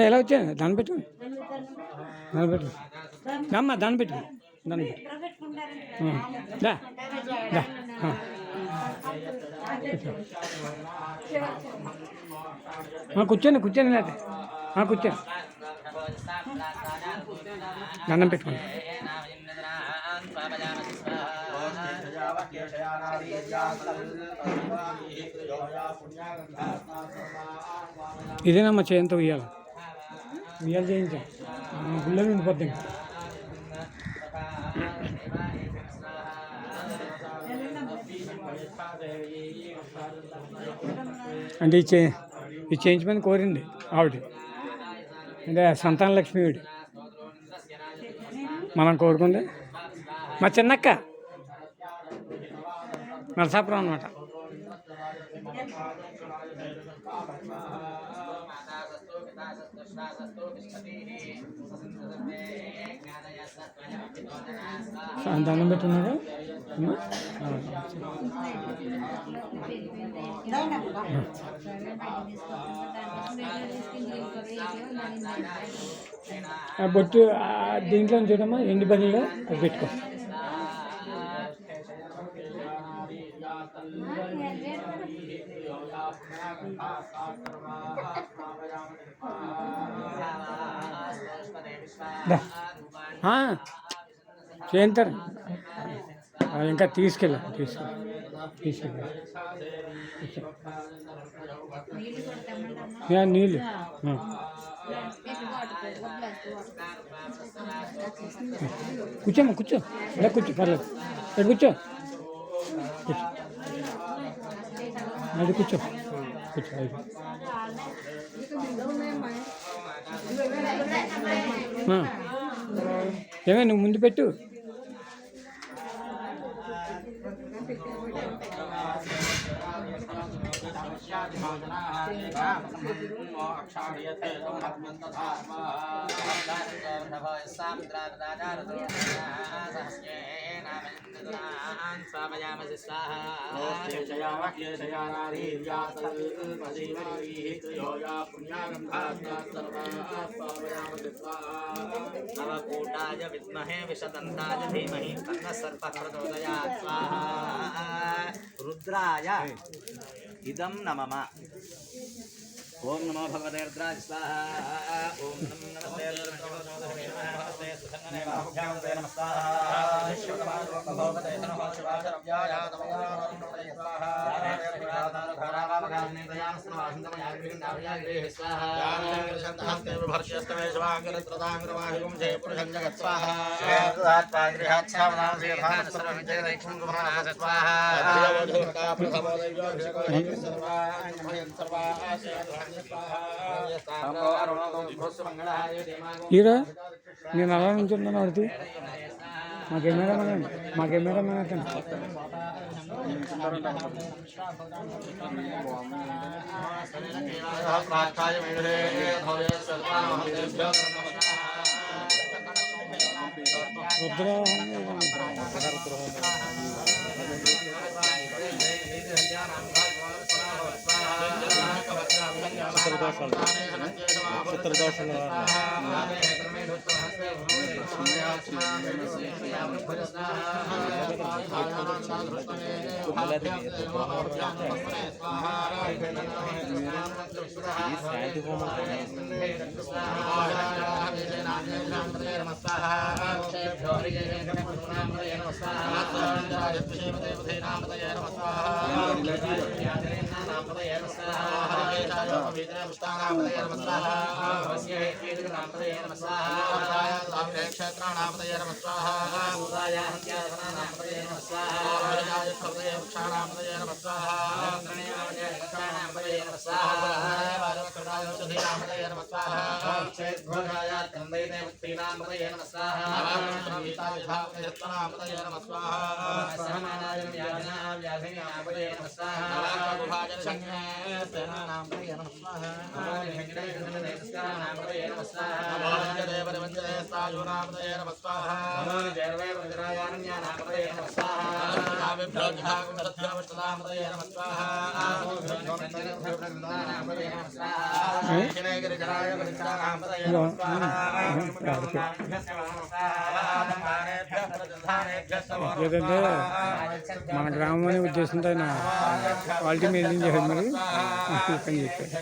ఎలా వచ్చాను దాన్ని పెట్టు దాన్ని పెట్టు అమ్మ దాన్ని పెట్టు దాన్ని పెట్టు దా దా కూర్చోండి కూర్చోండి లేకపోతే కూర్చోండి దండం పెట్టుకోండి ఇదేనమ్మా చేయంతో ఉయ్యాలి ఉయ్యాలి చేయించాం గుళ్ళ ఉండిపోద్ది అంటే ఇది చేయించమని కోరింది ఆవిడ అంటే సంతాన లక్ష్మీవుడి మనం కోరుకుంది మా చిన్నక్క నరసాపురం అన్నమాట. దండం పెట్టున్నాడు బొట్టు దీంట్లో చూడమ్మా ఎండి బల్లిలో పెట్టుకో. చేయింతారు ఇంకా తీసుకెళ్ళి నీళ్ళు కూర్చోమ్మా కూర్చో ఇలా కూర్చో పర్లేదు ఇక్కడ కూర్చో అది కూర్చో కూర్చో ఏమే నువ్వు ముందు పెట్టు. नवकूटाय विद्महे विषदन्ताय धीमहि तन्नः सर्पः प्रचोदयात् स्वाहा. रुद्राय इदं नमः. ओम नमो भगवते रुद्राय स्वाहा. ओम नमस्ते नमस्ते सुसंगने बाहुभ्यां ते नमः स्वाहा. भगवते नमः शिवाय नमः स्वाहा. హీరో నేను అలా నుంచి ఉన్నాను అడుగుతూ మా కెమెరా మన అతను ఏదంటే మన గ్రామం ఉద్దేశంతో ఆయన క్వాలిటీ మెయింటైన్ చేశారు మరి పని చేశారు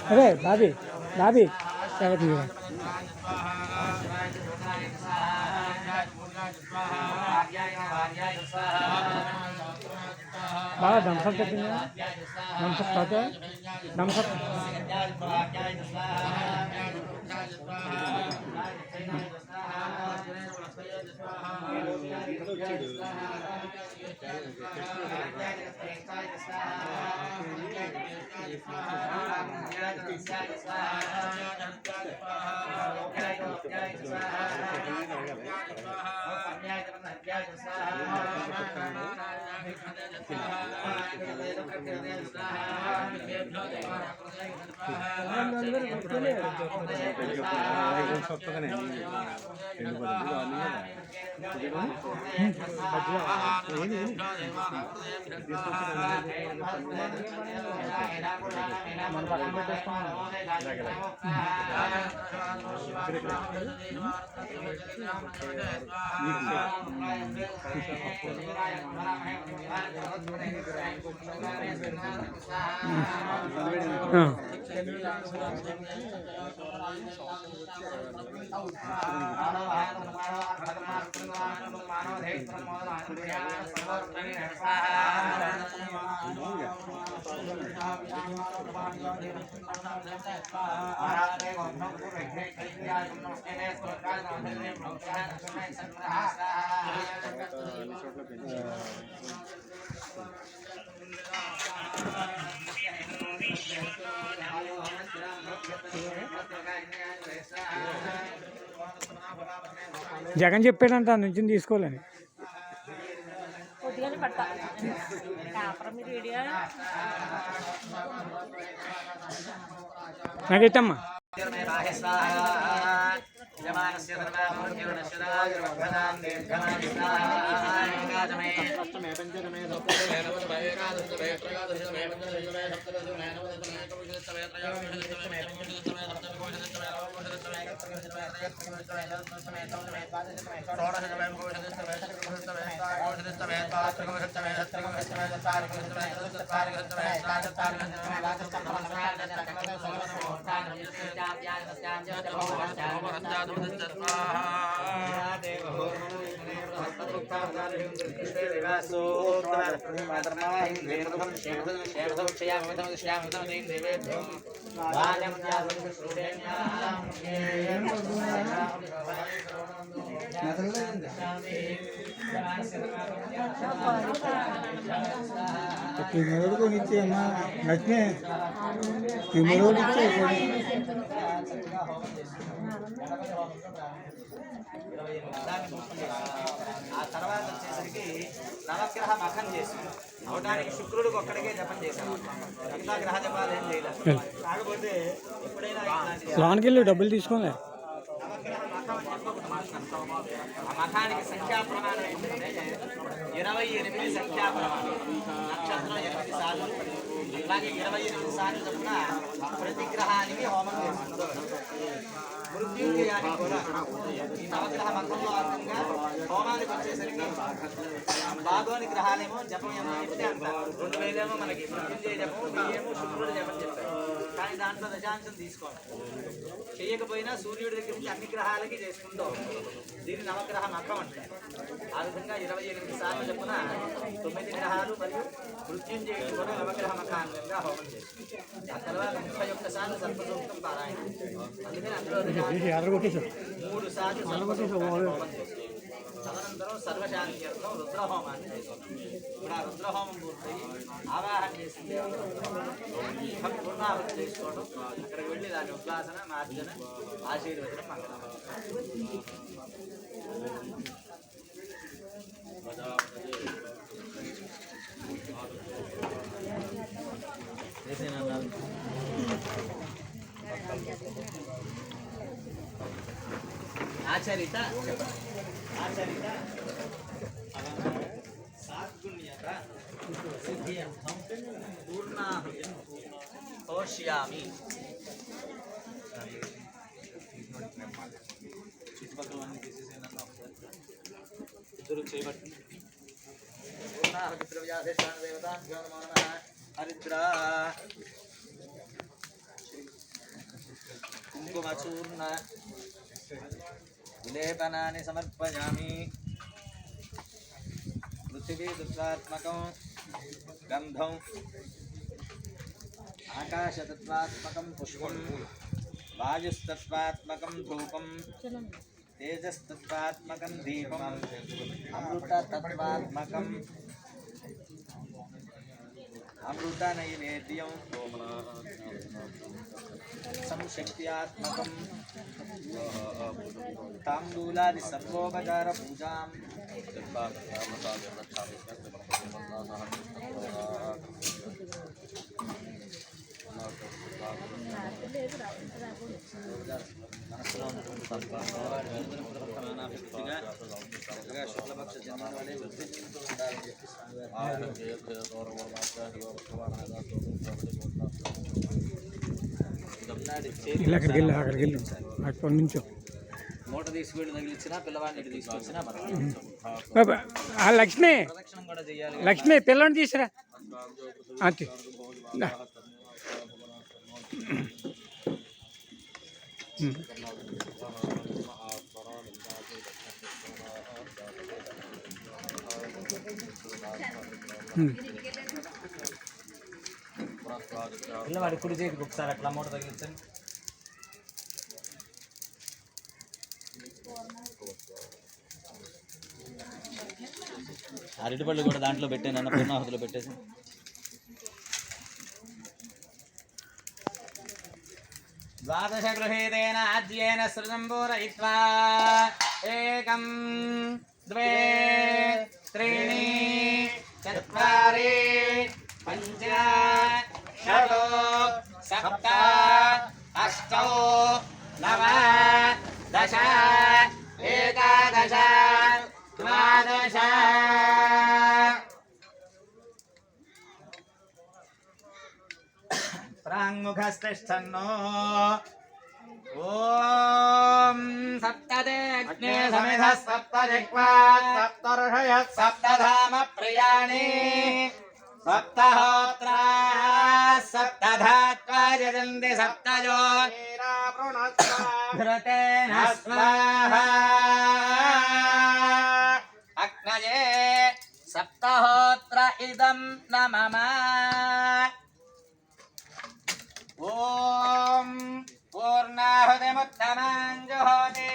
అరే బాబీ బాబీ తర్వాత బాగా దంసప్ చెప్పింది దంసప్ తాత దంసప్ మన పక్కన పెట్టేసుకున్నాం జగన్ చెప్పాడంట నుంచి తీసుకోవాలని నాకు ఎట్టమ్మా కెమెరాకు ఇచ్చే అమ్మా నచ్చినే కెమెరాకు ఇచ్చే ఆ తర్వాత వచ్చేసరికి నవగ్రహ మఖం చేశాను అవడానికి శుక్రుడికి ఒక్కడికే జపం చేశాను మిగతా గ్రహ జపాలు ఏం చేయలేదు కాకపోతే ఎప్పుడైనా లోనికి వెళ్ళి డబ్బులు తీసుకోలే ఆ మఖానికి సంఖ్యా ప్రమాణం ఏంటంటే 28 సంఖ్యా ప్రమాణం నక్షత్రం 8 సార్లు అలాగే 28 సార్లు చొప్పున ప్రతి గ్రహానికి హోమం చేస్తుంది మృత్యుంజయానికి కూడా ఈ నవగ్రహ మతంలో అర్థంగా హోమానికి వచ్చేసరికి బాగోని గ్రహాలేమో జపం ఎంత చెప్తే అంత 2000 ఏమో మనకి మృత్యుంజయ జపం 1000 ఏమో శుక్రుడు జపం చెప్పారు కానీ దాంట్లో దశాంశం తీసుకోవాలి చేయకపోయినా సూర్యుడి దగ్గర నుంచి అన్ని గ్రహాలకి చేసుకుంటూ దీన్ని నవగ్రహ మఖం అంటారు ఆ విధంగా 28 సార్లు చెప్పున 9 గ్రహాలు మరియు మృత్యుంజయుడు కూడా నవగ్రహ మఖాంగంగా హోమం చేస్తుంది ఆ తర్వాత 31 సార్లు సర్పసూక్తం పారాయణ అందుకని అందులో 3 సార్లు హోమం చేస్తుంది తదనంతరం సర్వశాంతి అర్థం రుద్రహోమాన్ని చేస్తుంది ఇప్పుడు ఆ రుద్రహోమం పూర్తయి ఆవాహన చేసి పూర్ణాహుతి చేసుకోవడం అక్కడికి వెళ్ళి దాని ఉపాసన మార్జన ఆశీర్వచనం మంగళం ఆచరిత ఆచరిత సాద్గుణ్యత సిద్ధ్యర్థం పూర్ణాహుతి హోష్యామి చుట్టుపక్కలన్నీ తీసేసేనన్నా ఇద్దరు చేయబట్టి పూర్ణాహుతి ద్రవ్యాధిష్టాన దేవతాభ్యో నమో నమః హరిద్రా कुङ्कुमचूर्ण विलेपनानि समर्पयामि पृथिवी तत्त्वात्मकं गन्धं आकाशतत्त्वात्मकं पुष्पं वायुस्तत्त्वात्मकं धूपं तेजस्तत्त्वात्मकं दीपम् अमृततत्त्वात्मकम् अमृतनैवेद्यं संशक्त्यात्मकं ताम्बूलादि सर्वोपचारपूजां మనసులో ఉన్నటువంటి చక్కగా శుక్లపక్ష జన్మల వలె వృద్ధించుతూ ఉండాలని చెప్పి ఇలా అక్కడికి వెళ్ళి అక్కడి నుంచో మూట తీసుకువెళ్ళి తగిలిచ్చినా పిల్లవాడిని ఇటు తీసుకొచ్చినా పర్వాలేదు. లక్ష్మి ప్రదక్షిణం కూడా చేయాలి. లక్ష్మి పిల్లని తీసురా అంతే పిల్లవాడి కుడి చేతికి ఒకసారి అట్లా మూట తగిలించండి. అరటిపళ్ళు కూడా దాంట్లో పెట్టాను పూర్ణాహుతిలో పెట్టేసి ద్వాదశ గృహేదేన ఆద్యేన సృజం పూరయిత్వా ఏకం ద్వే త్రీణి చత్వారి పంచ షడ్ సప్త అష్టౌ నవ దశ ఏకాదశ ద్వాదశ ప్రాంగుఖస్తిష్టన్నో ఓం సప్తదే అగ్నే సమిధ సప్తజిహ్వా సప్తర్షయ సప్తధామ ప్రియాణి సప్తహోత్రా సప్తధాత్వా యజంతి సప్తజో ఘృతేన స్వాహా అగ్నయే సప్తహోత్ర ఇదం నమమ ఓం పూర్ణాహుతిముత్తమాం జుహోతి